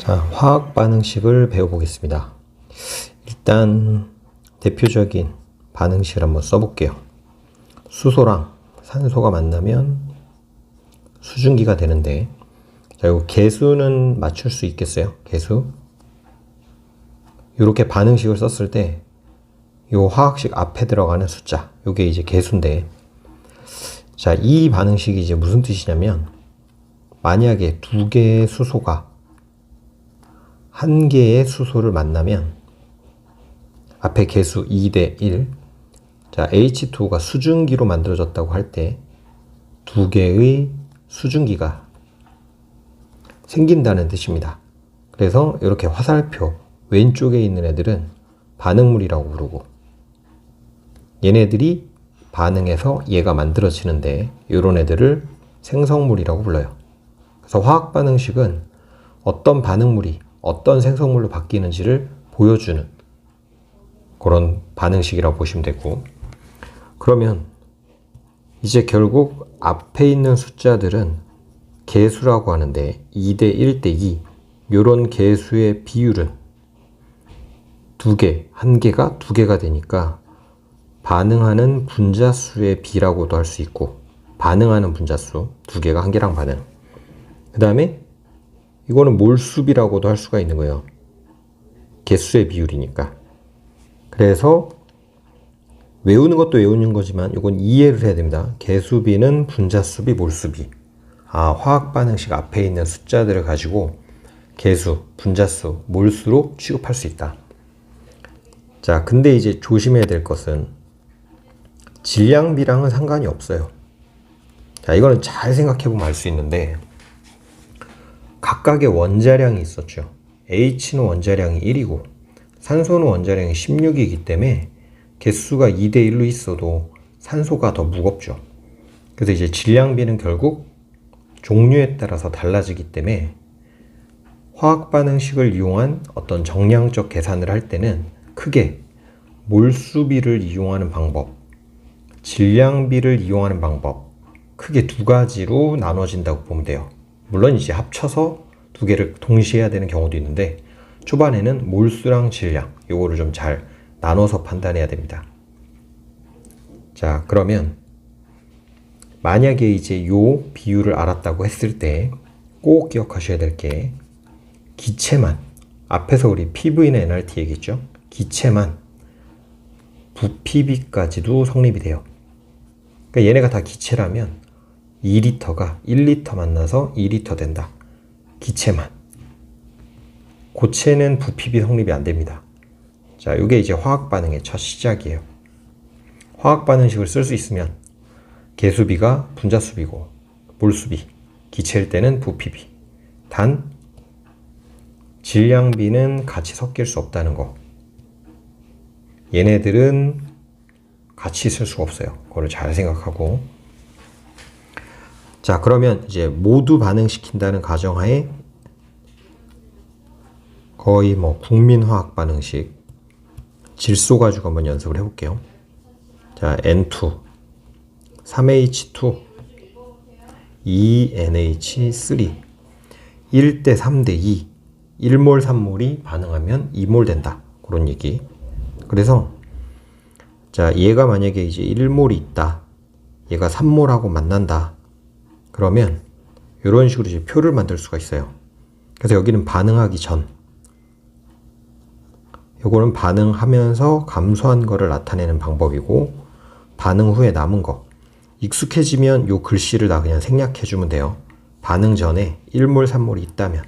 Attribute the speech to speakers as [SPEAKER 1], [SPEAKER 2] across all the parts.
[SPEAKER 1] 자, 화학 반응식을 배워보겠습니다. 일단 대표적인 반응식을 한번 써볼게요. 수소랑 산소가 만나면 수증기가 되는데, 자, 이거 개수는 맞출 수 있겠어요? 개수. 이렇게 반응식을 썼을 때 이 화학식 앞에 들어가는 숫자, 이게 이제 개수인데, 자, 이 반응식이 이제 무슨 뜻이냐면, 만약에 두 개의 수소가 한 개의 수소를 만나면 앞에 개수 2대 1, 자, H2O가 수증기로 만들어졌다고 할 때 두 개의 수증기가 생긴다는 뜻입니다. 그래서 이렇게 화살표 왼쪽에 있는 애들은 반응물이라고 부르고, 얘네들이 반응해서 얘가 만들어지는데 이런 애들을 생성물이라고 불러요. 그래서 화학 반응식은 어떤 반응물이 어떤 생성물로 바뀌는지를 보여주는 그런 반응식이라고 보시면 되고, 그러면 이제 결국 앞에 있는 숫자들은 개수라고 하는데 2대 1대 2, 이런 개수의 비율은 두 개, 한 개가 두 개가 되니까 반응하는 분자수의 비라고도 할 수 있고, 반응하는 분자수 두 개가 한 개랑 반응, 그 다음에 이거는 몰수비라고도 할 수가 있는 거예요. 개수의 비율이니까. 그래서 외우는 것도 외우는 거지만 이건 이해를 해야 됩니다. 개수비는 분자수비, 몰수비. 아, 화학 반응식 앞에 있는 숫자들을 가지고 개수, 분자수, 몰수로 취급할 수 있다. 자, 근데 이제 조심해야 될 것은 질량비랑은 상관이 없어요. 자, 이거는 잘 생각해 보면 알 수 있는데, 각각의 원자량이 있었죠. H는 원자량이 1이고 산소는 원자량이 16이기 때문에 개수가 2대 1로 있어도 산소가 더 무겁죠. 그래서 이제 질량비는 결국 종류에 따라서 달라지기 때문에 화학 반응식을 이용한 어떤 정량적 계산을 할 때는 크게 몰수비를 이용하는 방법, 질량비를 이용하는 방법, 크게 두 가지로 나눠진다고 보면 돼요. 물론 이제 합쳐서 두 개를 동시에 해야 되는 경우도 있는데, 초반에는 몰수랑 질량, 요거를 좀 잘 나눠서 판단해야 됩니다. 자, 그러면 만약에 이제 요 비율을 알았다고 했을 때 꼭 기억하셔야 될 게, 기체만, 앞에서 우리 PV나 nRT 얘기했죠? 기체만 부피비까지도 성립이 돼요. 그러니까 얘네가 다 기체라면 2리터가 1리터 만나서 2리터 된다. 기체만. 고체는 부피비 성립이 안 됩니다. 자, 이게 이제 화학 반응의 첫 시작이에요. 화학 반응식을 쓸 수 있으면 개수비가 분자수비고 몰수비, 기체일 때는 부피비. 단 질량비는 같이 섞일 수 없다는 거. 얘네들은 같이 쓸 수가 없어요. 그거를 잘 생각하고. 자, 그러면 이제 모두 반응시킨다는 가정하에 거의 뭐 국민화학 반응식 질소 가지고 한번 연습을 해볼게요. 자, N2, 3H2, 2NH3, 1대 3대 2, 1몰 3몰이 반응하면 2몰 된다. 그런 얘기. 그래서 자, 얘가 만약에 이제 1몰이 있다, 얘가 3몰하고 만난다, 그러면 이런 식으로 이제 표를 만들 수가 있어요. 그래서 여기는 반응하기 전, 요거는 반응하면서 감소한 거를 나타내는 방법이고, 반응 후에 남은 거, 익숙해지면 요 글씨를 다 그냥 생략해 주면 돼요. 반응 전에 1몰 3몰이 있다면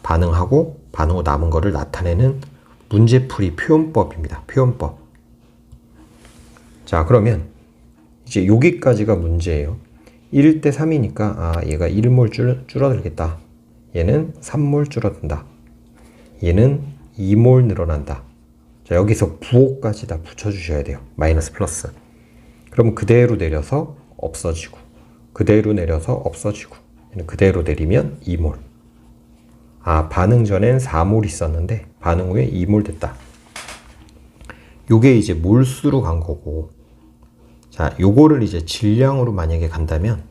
[SPEAKER 1] 반응하고 반응 후 남은 거를 나타내는 문제풀이 표현법입니다. 표현법. 자, 그러면 이제 여기까지가 문제예요. 1대 3이니까 아, 얘가 1몰 줄어들겠다. 얘는 3몰 줄어든다. 얘는 2몰 늘어난다. 자, 여기서 부호까지 다 붙여주셔야 돼요. 마이너스 플러스. 그럼 그대로 내려서 없어지고, 그대로 내려서 없어지고, 얘는 그대로 내리면 2몰. 아, 반응 전엔 4몰 있었는데 반응 후에 2몰 됐다. 요게 이제 몰수로 간 거고, 자, 요거를 이제 질량으로 만약에 간다면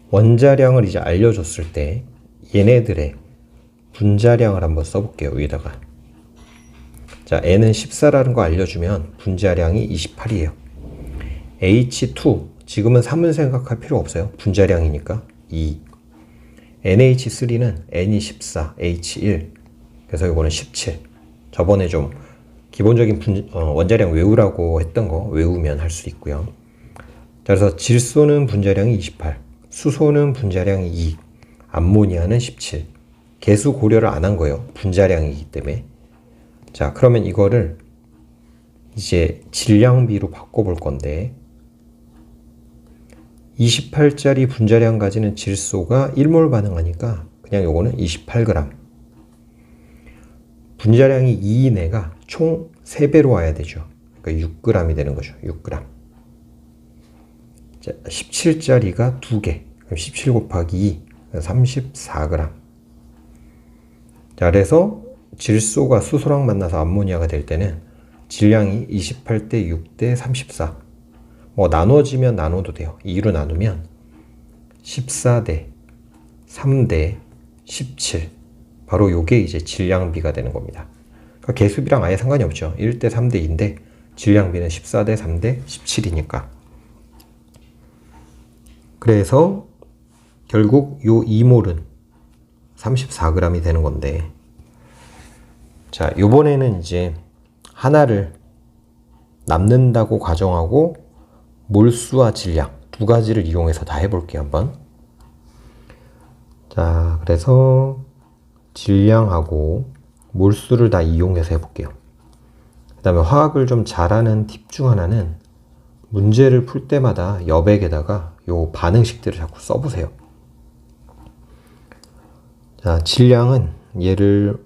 [SPEAKER 1] 원자량을 이제 알려줬을 때 얘네들의 분자량을 한번 써볼게요. 위에다가. 자, N은 14라는 거 알려주면 분자량이 28이에요. H2, 지금은 3은 생각할 필요 없어요. 분자량이니까 2. NH3는 N이 14, H1. 그래서 이거는 17. 저번에 좀 기본적인 원자량 외우라고 했던 거 외우면 할 수 있고요. 자, 그래서 질소는 분자량이 28, 수소는 분자량이 2, 암모니아는 17. 개수 고려를 안 한 거예요. 분자량이기 때문에. 자, 그러면 이거를 이제 질량비로 바꿔볼 건데 28짜리 분자량 가지는 질소가 1몰 반응하니까 그냥 요거는 28g. 분자량이 2인 애가 총 3배로 와야 되죠. 그러니까 6g이 되는 거죠. 6g. 자, 17짜리가 2개. 그럼 17 곱하기 2. 34g. 자, 그래서 질소가 수소랑 만나서 암모니아가 될 때는 질량이 28대 6대 34. 뭐 나눠지면 나눠도 돼요. 2로 나누면 14대 3대 17. 바로 요게 이제 질량비가 되는 겁니다. 그러니까 개수비랑 아예 상관이 없죠. 1대 3대 2인데 질량비는 14대 3대 17이니까. 그래서 결국 요 2몰은 34g이 되는 건데, 자, 요번에는 이제 하나를 남는다고 가정하고 몰수와 질량 두 가지를 이용해서 다 해볼게요. 한번. 자, 그래서 질량하고 몰수를 다 이용해서 해볼게요. 그 다음에 화학을 좀 잘하는 팁 중 하나는 문제를 풀 때마다 여백에다가 요 반응식들을 자꾸 써보세요. 자, 질량은 얘를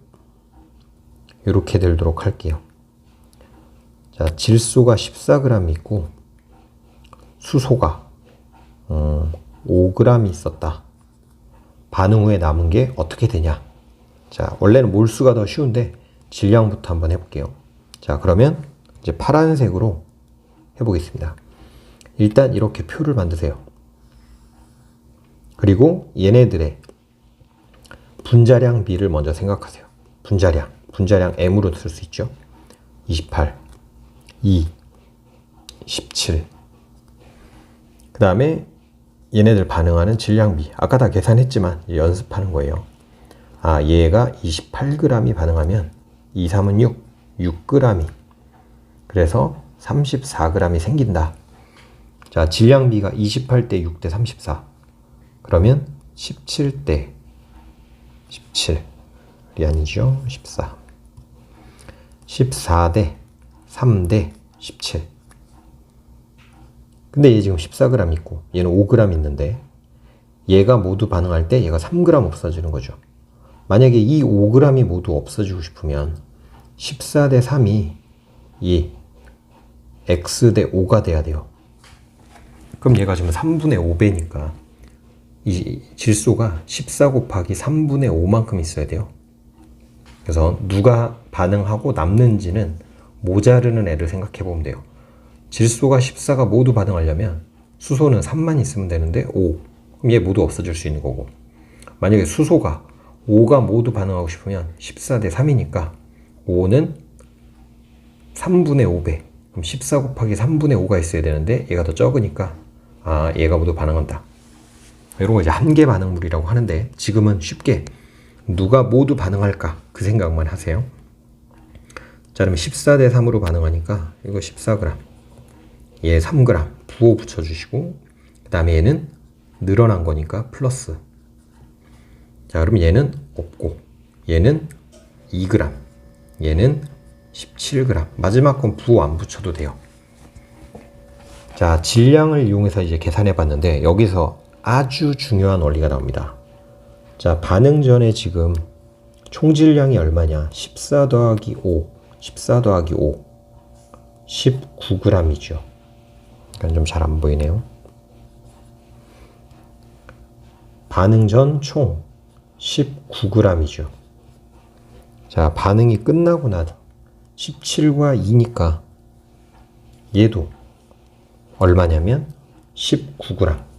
[SPEAKER 1] 이렇게 들도록 할게요. 자, 질소가 14g 있고 수소가 5g 있었다. 반응 후에 남은 게 어떻게 되냐? 자, 원래는 몰수가 더 쉬운데 질량부터 한번 해볼게요. 자, 그러면 이제 파란색으로 해보겠습니다. 일단 이렇게 표를 만드세요. 그리고 얘네들의 분자량 B를 먼저 생각하세요. 분자량 M으로 쓸 수 있죠. 28, 2, 17. 그 다음에 얘네들 반응하는 질량 B. 아까 다 계산했지만 연습하는 거예요. 아, 얘가 28g이 반응하면 2, 3은 6g이. 그래서 34g이 생긴다. 자, 질량 B가 28대 6대 34. 그러면 17대 17. 이 아니죠? 14. 14대 3대 17. 근데 얘 지금 14g 있고 얘는 5g 있는데 얘가 모두 반응할 때 얘가 3g 없어지는 거죠. 만약에 이 5g이 모두 없어지고 싶으면 14대 3이 이 X대 5가 돼야 돼요. 그럼 얘가 지금 3분의 5배니까 이 질소가 14 곱하기 3분의 5만큼 있어야 돼요. 그래서 누가 반응하고 남는지는 모자르는 애를 생각해 보면 돼요. 질소가 14가 모두 반응하려면 수소는 3만 있으면 되는데 5. 그럼 얘 모두 없어질 수 있는 거고. 만약에 수소가 5가 모두 반응하고 싶으면 14대 3이니까 5는 3분의 5배. 그럼 14 곱하기 3분의 5가 있어야 되는데 얘가 더 적으니까 아, 얘가 모두 반응한다. 이런 거 이제 한계 반응물이라고 하는데 지금은 쉽게 누가 모두 반응할까 그 생각만 하세요. 자, 그러면 14대 3으로 반응하니까 이거 14g, 얘 3g 부호 붙여주시고 그 다음에 얘는 늘어난 거니까 플러스. 자, 그럼 얘는 없고 얘는 2g, 얘는 17g. 마지막 건 부호 안 붙여도 돼요. 자, 질량을 이용해서 이제 계산해 봤는데 여기서 아주 중요한 원리가 나옵니다. 자, 반응 전에 지금 총 질량이 얼마냐? 14 더하기 5, 14 더하기 5, 19g이죠. 약간 좀 잘 안 보이네요. 반응 전 총 19g이죠. 자, 반응이 끝나고 나서 17과 2니까 얘도 얼마냐면 19g.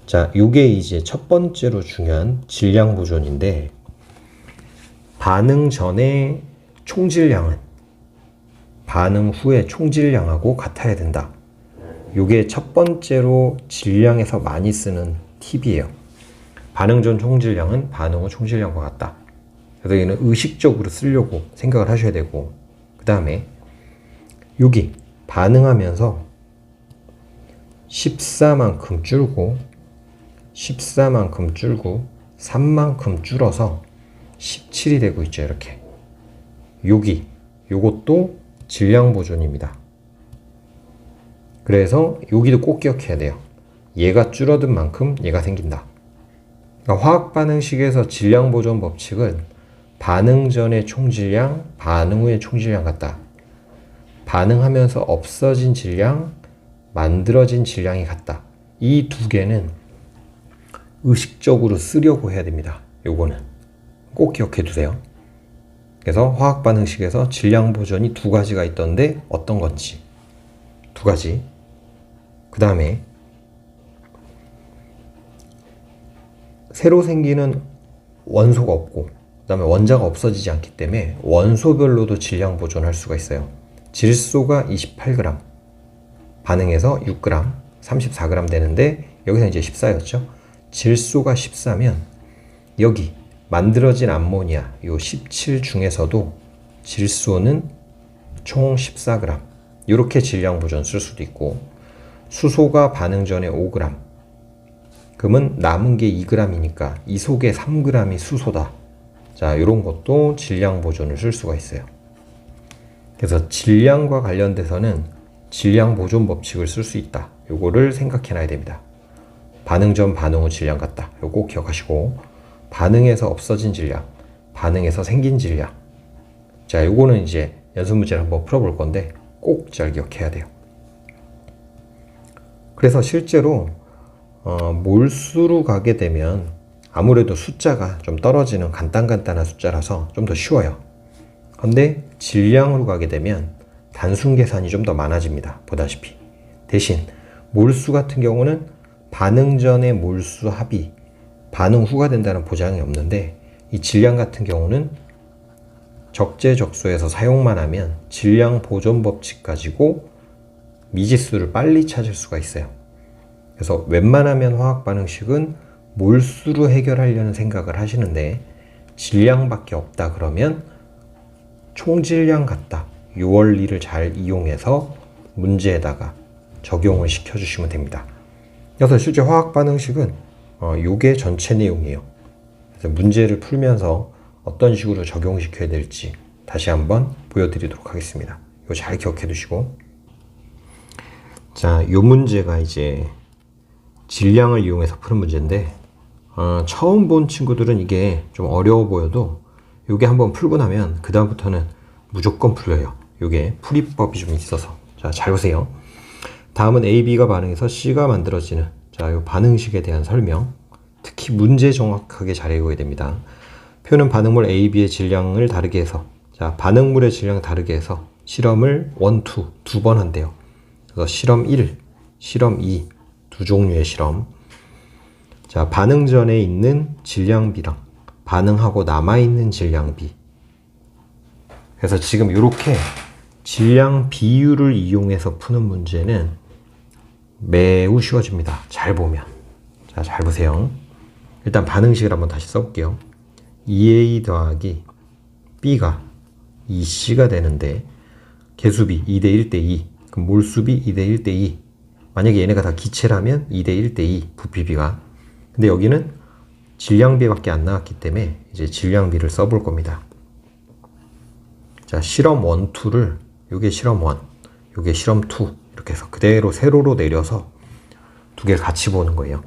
[SPEAKER 1] 자, 요게 이제 첫 번째로 중요한 질량 보존인데, 반응 전에 총질량은 반응 후에 총질량하고 같아야 된다. 요게 첫 번째로 질량에서 많이 쓰는 팁이에요. 반응 전 총질량은 반응 후 총질량과 같다. 그래서 얘는 의식적으로 쓰려고 생각을 하셔야 되고, 그 다음에 여기 반응하면서 14만큼 줄고 3만큼 줄어서 17이 되고 있죠. 이렇게 요것도 질량 보존입니다. 그래서 여기도 꼭 기억해야 돼요. 얘가 줄어든 만큼 얘가 생긴다. 그러니까 화학 반응식에서 질량 보존 법칙은 반응 전의 총질량, 반응 후의 총질량 같다. 반응하면서 없어진 질량, 만들어진 질량이 같다. 이 두 개는 의식적으로 쓰려고 해야 됩니다. 요거는 꼭 기억해 두세요. 그래서 화학 반응식에서 질량 보존이 두 가지가 있던데 어떤 건지 두 가지. 그 다음에 새로 생기는 원소가 없고 그 다음에 원자가 없어지지 않기 때문에 원소별로도 질량 보존할 수가 있어요. 질소가 28g, 반응해서 6g, 34g 되는데 여기서 이제 14였죠. 질소가 14면 여기 만들어진 암모니아 요 17 중에서도 질소는 총 14g, 이렇게 질량 보존 쓸 수도 있고, 수소가 반응 전에 5g, 그러면 남은 게 2g이니까 이 속에 3g이 수소다. 자, 이런 것도 질량 보존을 쓸 수가 있어요. 그래서 질량과 관련돼서는 질량 보존 법칙을 쓸 수 있다. 요거를 생각해 놔야 됩니다. 반응 전 반응 후 질량 같다. 요거 꼭 기억하시고, 반응에서 없어진 질량, 반응에서 생긴 질량. 자, 요거는 이제 연습 문제를 한번 풀어볼 건데 꼭 잘 기억해야 돼요. 그래서 실제로 몰수로 가게 되면 아무래도 숫자가 좀 떨어지는 간단한 숫자라서 좀 더 쉬워요. 근데 질량으로 가게 되면 단순 계산이 좀 더 많아집니다. 보다시피. 대신 몰수 같은 경우는 반응 전의 몰수 합이 반응 후가 된다는 보장이 없는데, 이 질량 같은 경우는 적재적소에서 사용만 하면 질량 보존 법칙 가지고 미지수를 빨리 찾을 수가 있어요. 그래서 웬만하면 화학 반응식은 몰수로 해결하려는 생각을 하시는데, 질량밖에 없다 그러면 총질량 같다. 이 원리를 잘 이용해서 문제에다가 적용을 시켜주시면 됩니다. 그래서 실제 화학 반응식은 요게 전체 내용이에요. 그래서 문제를 풀면서 어떤 식으로 적용시켜야 될지 다시 한번 보여드리도록 하겠습니다. 이거 잘 기억해 두시고, 자, 요 문제가 이제 질량을 이용해서 푸는 문제인데, 처음 본 친구들은 이게 좀 어려워 보여도 요게 한번 풀고 나면 그 다음부터는 무조건 풀려요. 요게 풀이법이 좀 있어서. 자, 잘 보세요. 다음은 A, B가 반응해서 C가 만들어지는, 자, 요 반응식에 대한 설명. 특히 문제 정확하게 잘 읽어야 됩니다. 표는 반응물 A, B의 질량을 다르게 해서, 자, 반응물의 질량 다르게 해서 실험을 1, 2, 두 번 한대요. 그래서 실험 1, 실험 2, 두 종류의 실험. 자, 반응 전에 있는 질량비랑 반응하고 남아있는 질량비. 그래서 지금 이렇게 질량 비율을 이용해서 푸는 문제는 매우 쉬워집니다. 잘 보면. 자, 잘 보세요. 일단 반응식을 한번 다시 써볼게요. 2A 더하기 B가 2C가 되는데, 개수비 2대 1대 2, 그럼 몰수비 2대 1대 2. 만약에 얘네가 다 기체라면 2대 1대 2, 부피비가. 근데 여기는 질량비밖에 안 나왔기 때문에 이제 질량비를 써볼 겁니다. 자, 실험 1, 2를, 요게 실험 1, 요게 실험 2, 이렇게 해서 그대로 세로로 내려서 두 개를 같이 보는 거예요.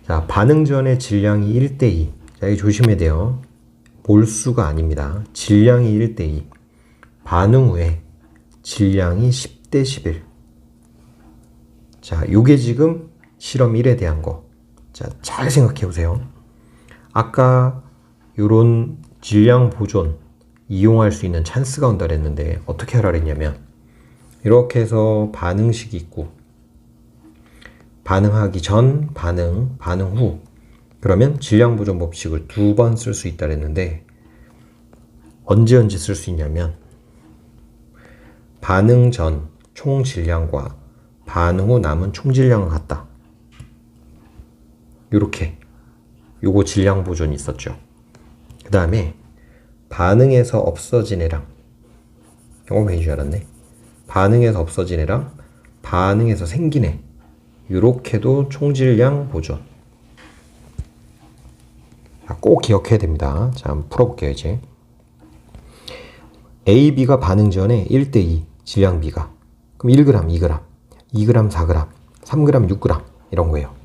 [SPEAKER 1] 자, 반응 전에 질량이 1대 2. 자, 이거 조심해야 돼요. 몰수가 아닙니다. 질량이 1대 2. 반응 후에 질량이 10대 11. 자, 요게 지금 실험 1에 대한 거. 자, 잘 생각해 보세요. 아까 요런 질량 보존 이용할 수 있는 찬스가 온다 그랬는데 어떻게 하라 그랬냐면, 이렇게 해서 반응식이 있고 반응하기 전, 반응 후. 그러면 질량 보존 법칙을 2번 쓸 수 있다 그랬는데 언제 쓸 수 있냐면 반응 전 총 질량과 반응 후 남은 총 질량은 같다. 요렇게 요거 질량 보존이 있었죠. 그 다음에 반응에서 없어진 애랑 경험해인 줄 알았네. 반응에서 없어진 애랑 반응에서 생긴 애 요렇게도 총 질량 보존. 꼭 기억해야 됩니다. 자, 한번 풀어볼게요 이제. A, B가 반응 전에 1대2 질량 B가 그럼 1g, 2g, 2g, 4g, 3g, 6g 이런 거예요.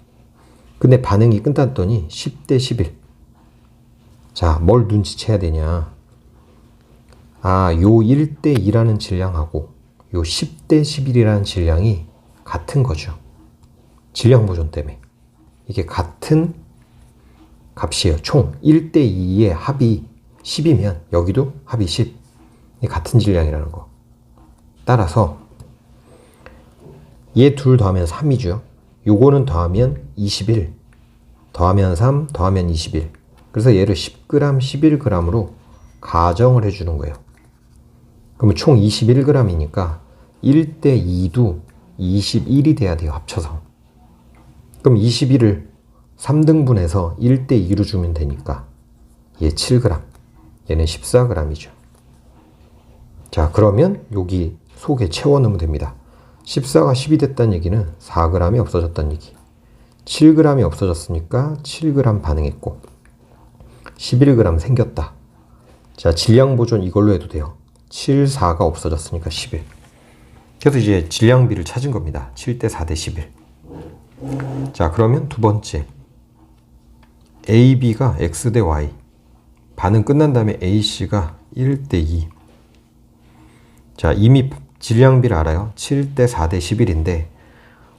[SPEAKER 1] 근데 반응이 끝났더니 10대 11. 자, 뭘 눈치채야 되냐. 아, 요 1대2라는 질량하고 요 10대 11이라는 질량이 같은 거죠. 질량 보존 때문에. 이게 같은 값이에요. 총 1대2의 합이 10이면 여기도 합이 10. 같은 질량이라는 거. 따라서 얘 둘 더하면 3이죠. 요거는 더하면 21. 더하면 3, 더하면 21. 그래서 얘를 10g, 11g으로 가정을 해주는 거예요. 그러면 총 21g이니까 1대2도 21이 돼야 돼요. 합쳐서. 그럼 21을 3등분해서 1대2로 주면 되니까 얘 7g, 얘는 14g이죠. 자, 그러면 여기 속에 채워 넣으면 됩니다. 14가 10이 됐다는 얘기는 4g이 없어졌다는 얘기. 7g이 없어졌으니까 7g 반응했고 11g 생겼다. 자, 질량 보존 이걸로 해도 돼요. 7, 4가 없어졌으니까 11. 그래서 이제 질량비를 찾은 겁니다. 7대 4대 11. 자, 그러면 두 번째. A, B가 X 대 Y. 반응 끝난 다음에 A, C가 1대 2. 자, 이미 질량비를 알아요. 7대 4대 11인데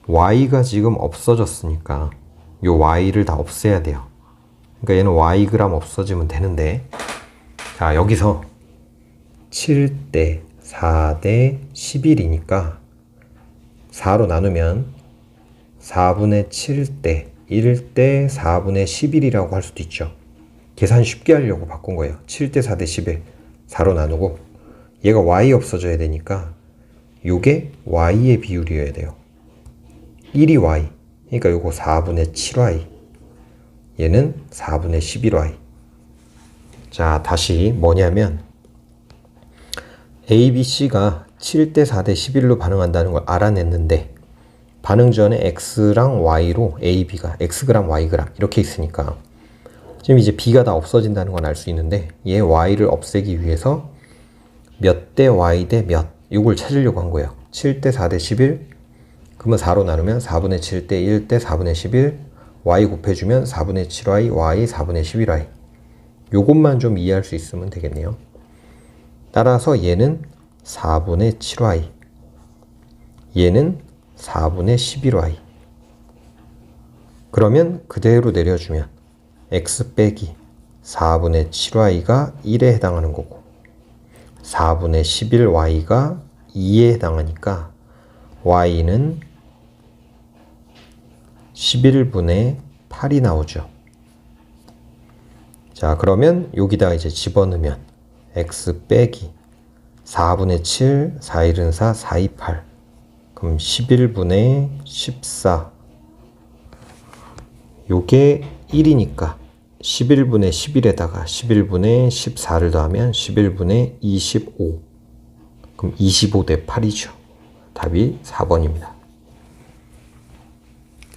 [SPEAKER 1] Y가 지금 없어졌으니까 요 Y를 다 없애야 돼요. 그러니까 얘는 Yg 없어지면 되는데 자, 여기서 7대 4대 11이니까 4로 나누면 4분의 7대 1대 4분의 11이라고 할 수도 있죠. 계산 쉽게 하려고 바꾼 거예요. 7대 4대 11 4로 나누고 얘가 Y 없어져야 되니까 요게 Y의 비율이어야 돼요. 1이 Y 그러니까 요거 4분의 7Y 얘는 4분의 11Y. 자, 다시 뭐냐면 A, B, C가 7대 4대 11로 반응한다는 걸 알아냈는데 반응 전에 X랑 Y로 A, B가 Xg, Yg 이렇게 있으니까 지금 이제 B가 다 없어진다는 건 알 수 있는데 얘 Y를 없애기 위해서 몇 대 Y 대 몇 이걸 찾으려고 한 거예요. 7대 4대 11 그러면 4로 나누면 4분의 7대 1대 4분의 11 Y 곱해주면 4분의 7Y Y 4분의 11Y 요것만 좀 이해할 수 있으면 되겠네요. 따라서 얘는 4분의 7Y 얘는 4분의 11Y 그러면 그대로 내려주면 X 빼기 4분의 7Y가 1에 해당하는 거고 4분의 11Y가 2에 해당하니까 Y는 11분의 8이 나오죠. 자, 그러면 여기다 이제 집어넣으면 X 빼기 4분의 7, 4, 1은 4, 4, 2, 8 그럼 11분의 14 요게 1이니까 11분의 11에다가 11분의 14를 더하면 11분의 25 그럼 25 대 8이죠. 답이 4번입니다.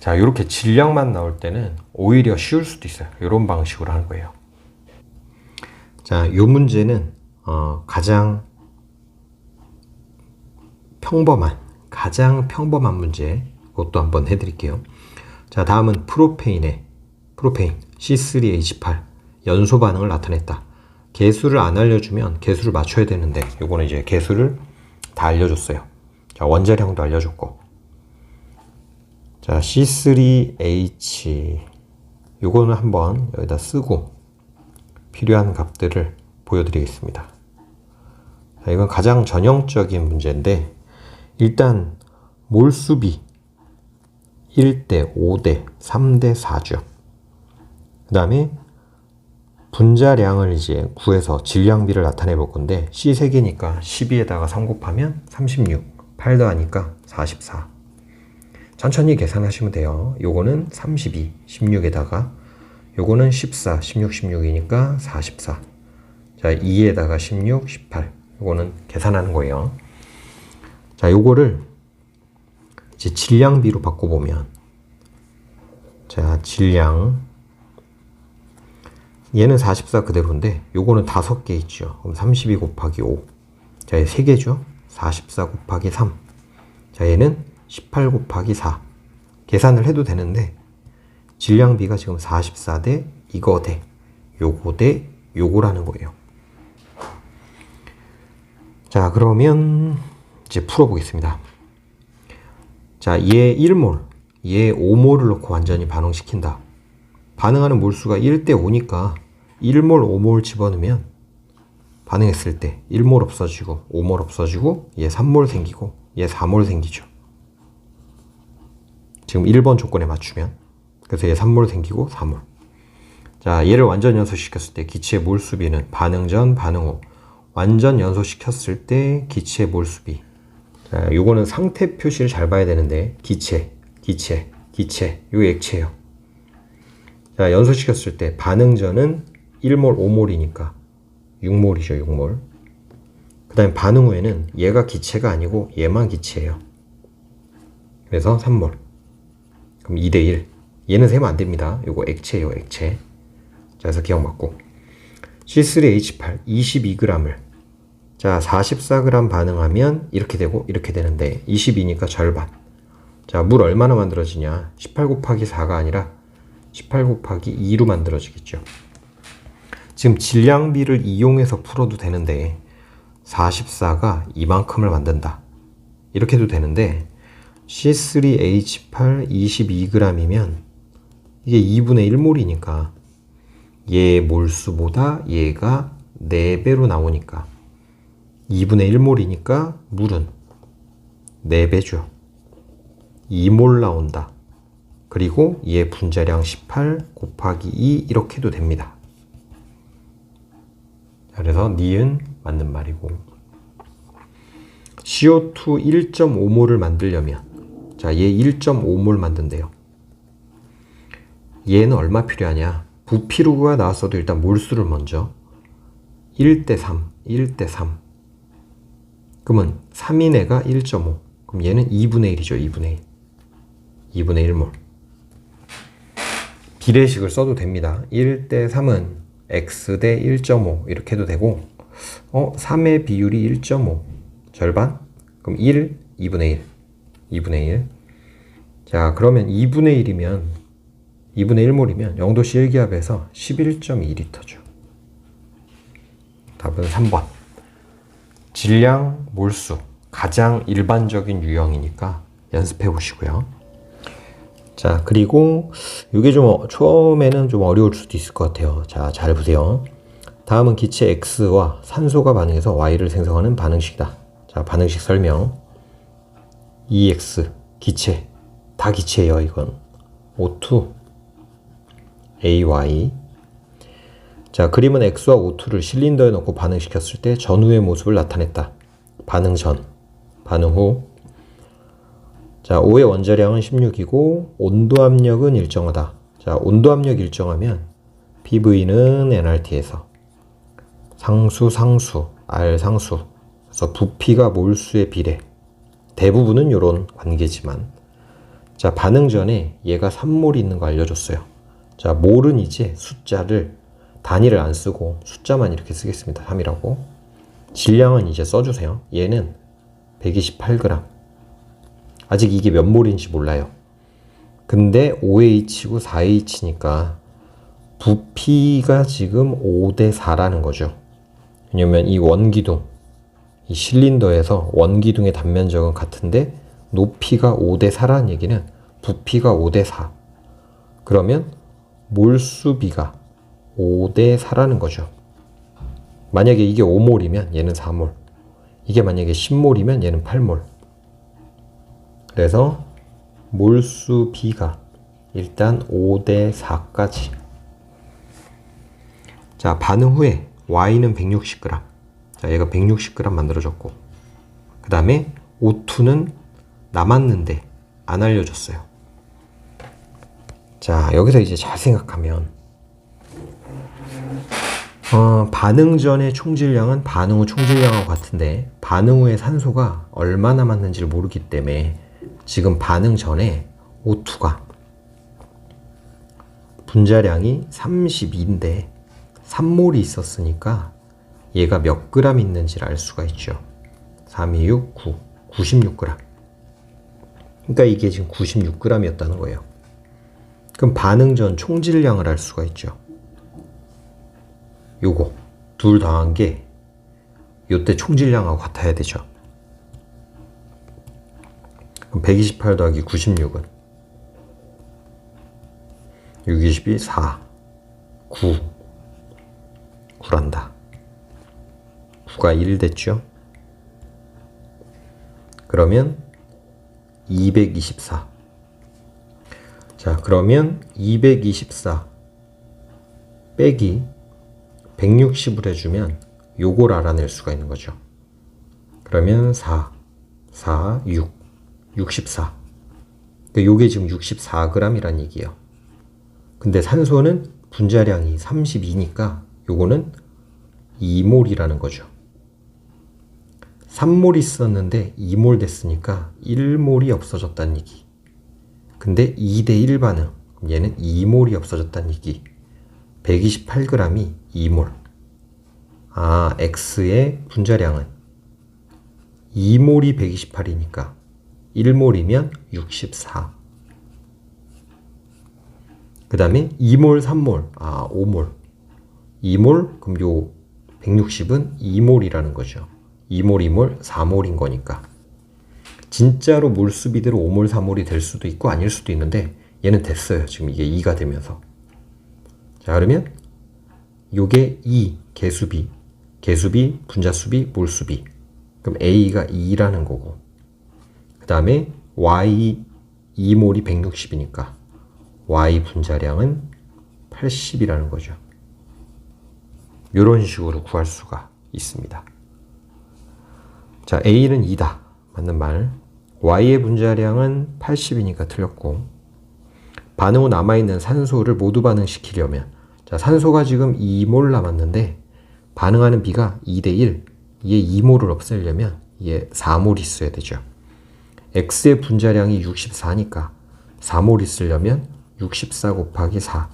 [SPEAKER 1] 자, 이렇게 질량만 나올 때는 오히려 쉬울 수도 있어요. 이런 방식으로 하는 거예요. 자, 이 문제는 가장 평범한 문제 그것도 한번 해드릴게요. 자, 다음은 프로페인 C3H8 연소 반응을 나타냈다. 개수를 안 알려주면 개수를 맞춰야 되는데 요거는 이제 개수를 다 알려줬어요. 자, 원자량도 알려줬고 자, C3H 요거는 한번 여기다 쓰고 필요한 값들을 보여드리겠습니다. 자, 이건 가장 전형적인 문제인데 일단 몰수비 1대 5대 3대 4죠. 그 다음에 분자량을 이제 구해서 질량비를 나타내 볼 건데 C 3개니까 12에다가 3 곱하면 36, 8 더하니까 44. 천천히 계산하시면 돼요. 요거는 32, 16에다가 요거는 14, 16, 16이니까 44. 자, 2에다가 16, 18. 요거는 계산하는 거예요. 자, 요거를 이제 질량비로 바꿔보면, 자, 질량. 얘는 44 그대로인데, 요거는 5개 있죠. 그럼 32 곱하기 5. 자, 얘 3개죠. 44 곱하기 3. 자, 얘는 18 곱하기 4. 계산을 해도 되는데, 질량비가 지금 44 대 이거 대 요거 대 요거라는 거예요. 자, 그러면 이제 풀어보겠습니다. 자, 얘 1몰, 얘 5몰을 넣고 완전히 반응시킨다. 반응하는 몰수가 1대 5니까 1몰, 5몰 집어넣으면 반응했을 때 1몰 없어지고 5몰 없어지고 얘 3몰 생기고 얘 4몰 생기죠. 지금 1번 조건에 맞추면. 그래서 얘 3몰 생기고 4몰. 자, 얘를 완전 연소시켰을 때 기체의 몰수비는 반응 전, 반응 후. 완전 연소시켰을 때 기체의 몰수비. 자, 요거는 상태 표시를 잘 봐야 되는데 기체, 요 액체예요. 자, 연소시켰을 때 반응 전은 1몰, 5몰이니까 6몰이죠, 6몰. 그 다음에 반응 후에는 얘가 기체가 아니고 얘만 기체예요. 그래서 3몰. 그럼 2대 1. 얘는 세면 안 됩니다. 요거 액체예요, 액체. 자, 그래서 기억 맞고. C3H8 22g을 자, 44g 반응하면 이렇게 되고 이렇게 되는데 22니까 절반. 자, 물 얼마나 만들어지냐? 18 곱하기 4가 아니라 18 곱하기 2로 만들어지겠죠. 지금 질량비를 이용해서 풀어도 되는데 44가 이만큼을 만든다. 이렇게 해도 되는데 C3H8 22g이면 이게 2분의 1몰이니까 얘 몰수보다 얘가 4배로 나오니까 2분의 1몰이니까 물은 4배죠. 2몰 나온다. 그리고 얘 분자량 18 곱하기 2 이렇게 해도 됩니다. 그래서 니은 맞는 말이고. CO2 1.5몰을 만들려면 자, 얘 1.5몰 만든대요. 얘는 얼마 필요하냐? 부피루가 나왔어도 일단 몰수를 먼저 1대 3, 1대 3. 그러면 3인 애가 1.5. 그럼 얘는 2분의 1이죠. 2분의 1. 2분의 1몰. 비례식을 써도 됩니다. 1대 3은 x 대 1.5 이렇게 해도 되고 3의 비율이 1.5 절반? 그럼 1, 2분의 1. 2분의 1. 자, 그러면 2분의 1이면 2분의 1몰이면 0도씨 1기압에서 11.2L죠. 답은 3번. 질량, 몰수. 가장 일반적인 유형이니까 연습해 보시고요. 자, 그리고 이게 좀 처음에는 좀 어려울 수도 있을 것 같아요. 자, 잘 보세요. 다음은 기체 X와 산소가 반응해서 Y를 생성하는 반응식이다. 자, 반응식 설명. EX, 기체. 다 기체예요, 이건. O2, AY. 자, 그림은 X와 O2를 실린더에 넣고 반응시켰을 때 전후의 모습을 나타냈다. 반응 전, 반응 후. 자, O의 원자량은 16이고 온도 압력은 일정하다. 자, 온도 압력 일정하면 PV는 nRT에서 상수, R 상수. 그래서 부피가 몰수의 비례. 대부분은 이런 관계지만. 자, 반응 전에 얘가 3몰이 있는 거 알려줬어요. 자, 몰은 이제 숫자를 단위를 안 쓰고 숫자만 이렇게 쓰겠습니다. 3이라고. 질량은 이제 써주세요. 얘는 128g. 아직 이게 몇 몰인지 몰라요. 근데 5H고 4H니까 부피가 지금 5대 4라는 거죠. 왜냐면 이 원기둥, 이 실린더에서 원기둥의 단면적은 같은데 높이가 5대 4라는 얘기는 부피가 5대 4. 그러면 몰수비가 5대 4라는 거죠. 만약에 이게 5몰이면 얘는 4몰. 이게 만약에 10몰이면 얘는 8몰. 그래서 몰수 B가 일단 5대 4까지. 자, 반응 후에 Y는 160g. 자, 얘가 160g 만들어졌고, 그 다음에 O2는 남았는데 안 알려줬어요. 자, 여기서 이제 잘 생각하면 반응 전의 총질량은 반응 후 총질량하고 같은데 반응 후에 산소가 얼마 남았는지를 모르기 때문에 지금 반응 전에 O2가 분자량이 32인데 3몰이 있었으니까 얘가 몇 그램 있는지를 알 수가 있죠. 3, 2, 6, 9, 96g. 그러니까 이게 지금 96g이었다는 거예요. 그럼 반응 전 총질량을 알 수가 있죠. 요거 둘 더한 게 요때 총질량하고 같아야 되죠. 그럼 128 더하기 96은 6, 22, 4, 9, 9란다. 9가 1 됐죠. 그러면 224. 자, 그러면 224 빼기 160을 해주면 요걸 알아낼 수가 있는 거죠. 그러면 4, 4, 6, 64. 그러니까 요게 지금 64g이란 얘기예요. 근데 산소는 분자량이 32니까 요거는 2몰이라는 거죠. 3몰 있었는데 2몰 됐으니까 1몰이 없어졌다는 얘기. 근데 2대1 반응, 얘는 2몰이 없어졌다는 얘기. 128g이 2몰. 아, X의 분자량은 2몰이 128이니까 1몰이면 64. 그 다음에 2몰, 3몰, 5몰. 2몰, 그럼 요 160은 2몰이라는 거죠. 2몰, 2몰, 4몰인 거니까. 진짜로 몰수비대로 5몰, 4몰이 될 수도 있고 아닐 수도 있는데 얘는 됐어요. 지금 이게 2가 되면서. 자, 그러면 요게 2, 개수비, 개수비, 분자수비, 몰수비. 그럼 A가 2라는 거고, 그 다음에 Y 2몰이 160이니까 Y 분자량은 80이라는 거죠. 이런 식으로 구할 수가 있습니다. 자, A는 2다. 맞는 말. Y의 분자량은 80이니까 틀렸고, 반응 후 남아있는 산소를 모두 반응시키려면, 자, 산소가 지금 2몰 남았는데 반응하는 B가 2대1, 얘 2몰을 없애려면 얘 4몰 있어야 되죠. X의 분자량이 64니까 4몰 있으려면 64 곱하기 4,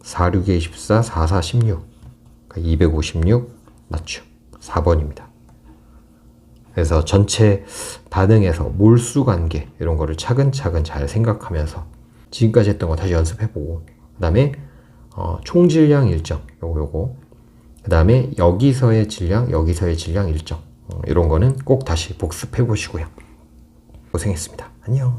[SPEAKER 1] 4, 6에 24, 4, 4, 16, 그러니까 256 맞죠? 4번입니다. 그래서 전체 반응에서 몰수 관계 이런 거를 차근차근 잘 생각하면서 지금까지 했던 거 다시 연습해보고, 그 다음에 총질량 일정 요거 그 다음에 여기서의 질량 일정 이런 거는 꼭 다시 복습해 보시고요. 고생했습니다. 안녕.